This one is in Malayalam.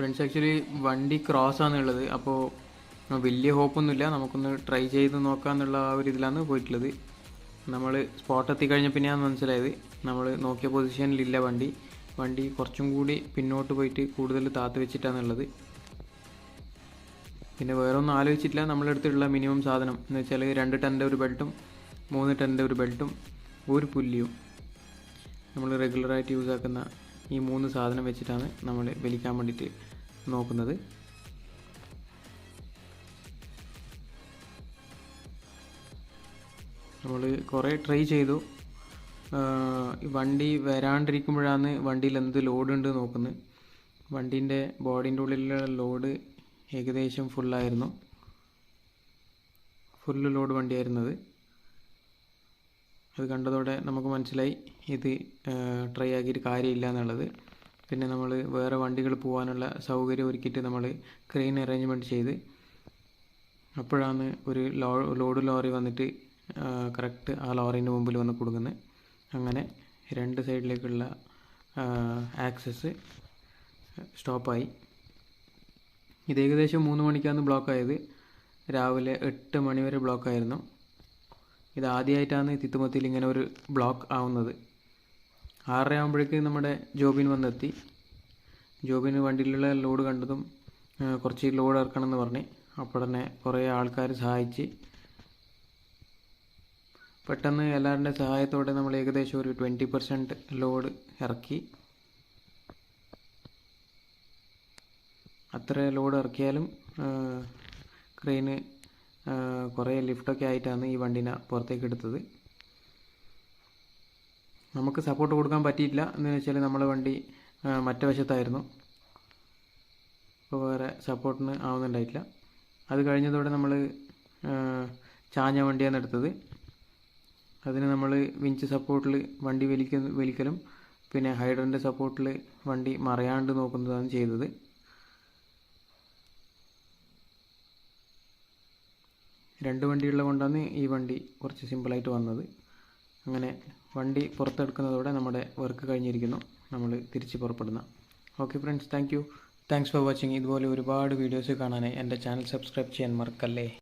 ഫ്രണ്ട്സ് ആക്ച്വലി വണ്ടി ക്രോസ് ആണുള്ളത്. അപ്പോൾ വലിയ ഹോപ്പൊന്നുമില്ല, നമുക്കൊന്ന് ട്രൈ ചെയ്ത് നോക്കാമെന്നുള്ള ആ ഒരു ഇതിലാണ് പോയിട്ടുള്ളത്. നമ്മൾ സ്പോട്ട് എത്തിക്കഴിഞ്ഞ പിന്നെയാണ് മനസ്സിലായത്, നമ്മൾ നോക്കിയ പൊസിഷനിലില്ല വണ്ടി കുറച്ചും കൂടി പിന്നോട്ട് പോയിട്ട് കൂടുതൽ താത്ത് വെച്ചിട്ടാണുള്ളത്. പിന്നെ വേറെ ഒന്നും ആലോചിച്ചിട്ടില്ല. നമ്മളെടുത്തുള്ള മിനിമം സാധനം എന്ന് വെച്ചാൽ 2 ടൻ്റെ ഒരു ബെൽറ്റും 3 ടൻ്റെ ഒരു ബെൽറ്റും ഒരു പുല്ലിയും, നമ്മൾ റെഗുലറായിട്ട് യൂസ് ആക്കുന്ന ഈ 3 സാധനം വെച്ചിട്ടാണ് നമ്മൾ വലിക്കാൻ വേണ്ടിയിട്ട് നോക്കുന്നത്. നമ്മൾ കുറേ ട്രൈ ചെയ്തു. വണ്ടി വരാണ്ടിരിക്കുമ്പോഴാണ് വണ്ടിയിൽ എന്ത് ലോഡ് ഉണ്ട് നോക്കുന്നത്. വണ്ടീൻ്റെ ബോഡീൻ്റെ ഉള്ളിലുള്ള ലോഡ് ഏകദേശം ഫുള്ളായിരുന്നു, ഫുള്ള് ലോഡ് വണ്ടിയായിരുന്നത്. അത് കണ്ടതോടെ നമുക്ക് മനസ്സിലായി ഇത് ട്രൈ ആക്കിയിട്ട് കാര്യമില്ല എന്നുള്ളത്. പിന്നെ നമ്മൾ വേറെ വണ്ടികൾ പോകാനുള്ള സൗകര്യം ഒരുക്കിയിട്ട് നമ്മൾ ക്രെയിൻ അറേഞ്ച്മെൻറ്റ് ചെയ്ത്, അപ്പോഴാണ് ഒരു ലോഡ് ലോറി വന്നിട്ട് കറക്റ്റ് ആ ലോറീൻ്റെ മുമ്പിൽ വന്ന് കൊടുക്കുന്നത്. അങ്ങനെ 2 സൈഡിലേക്കുള്ള ആക്സസ് സ്റ്റോപ്പായി. ഇത് ഏകദേശം 3 മണിക്കാണ് ബ്ലോക്കായത്. രാവിലെ 8 മണി വരെ ബ്ലോക്കായിരുന്നു. ഇത് ആദ്യമായിട്ടാണ് തിത്തുമത്തിയിൽ ഇങ്ങനെ ഒരു ബ്ലോക്ക് ആവുന്നത്. 6:30 ആകുമ്പോഴേക്ക് നമ്മുടെ ജോബിൻ വന്നെത്തി. ജോബിന് വണ്ടിയിലുള്ള ലോഡ് കണ്ടതും കുറച്ച് ലോഡ് ഇറക്കണം എന്ന് പറഞ്ഞ് അപ്പോൾ തന്നെ കുറേ ആൾക്കാർ സഹായിച്ച് പെട്ടെന്ന് എല്ലാവരുടെ സഹായത്തോടെ നമ്മൾ ഏകദേശം ഒരു 20% ലോഡ് ഇറക്കി. അത്ര ലോഡ് ഇറക്കിയാലും ക്രെയിന് കുറേ ലിഫ്റ്റൊക്കെ ആയിട്ടാണ് ഈ വണ്ടീനെ പുറത്തേക്ക് എടുത്തത്. നമുക്ക് സപ്പോർട്ട് കൊടുക്കാൻ പറ്റിയില്ല എന്ന് വെച്ചാൽ നമ്മളെ വണ്ടി മറ്റേ വശത്തായിരുന്നു, അപ്പോൾ വേറെ സപ്പോർട്ടിന് ആവുന്നുണ്ടായിട്ടില്ല. അത് കഴിഞ്ഞതോടെ നമ്മൾ ചാഞ്ഞ വണ്ടിയാണ് എടുത്തത്. അതിന് നമ്മൾ വിഞ്ച് സപ്പോർട്ടിൽ വണ്ടി വലിക്കലും പിന്നെ ഹൈഡ്രൻ്റെ സപ്പോർട്ടിൽ വണ്ടി മറയാണ്ട് നോക്കുന്നതാണ് ചെയ്തത്. രണ്ട് വണ്ടിയുള്ള കൊണ്ടാണ് ഈ വണ്ടി കുറച്ച് സിമ്പിളായിട്ട് വന്നത്. അങ്ങനെ വണ്ടി പുറത്തെടുക്കുന്നതോടെ നമ്മുടെ വർക്ക് കഴിഞ്ഞിരിക്കുന്നു, നമ്മൾ തിരിച്ച് പുറപ്പെടുന്ന. Okay friends, thanks for watching. ഇതുപോലെ ഒരുപാട് വീഡിയോസ് കാണാനായി എൻ്റെ ചാനൽ സബ്സ്ക്രൈബ് ചെയ്യാൻ മറക്കല്ലേ.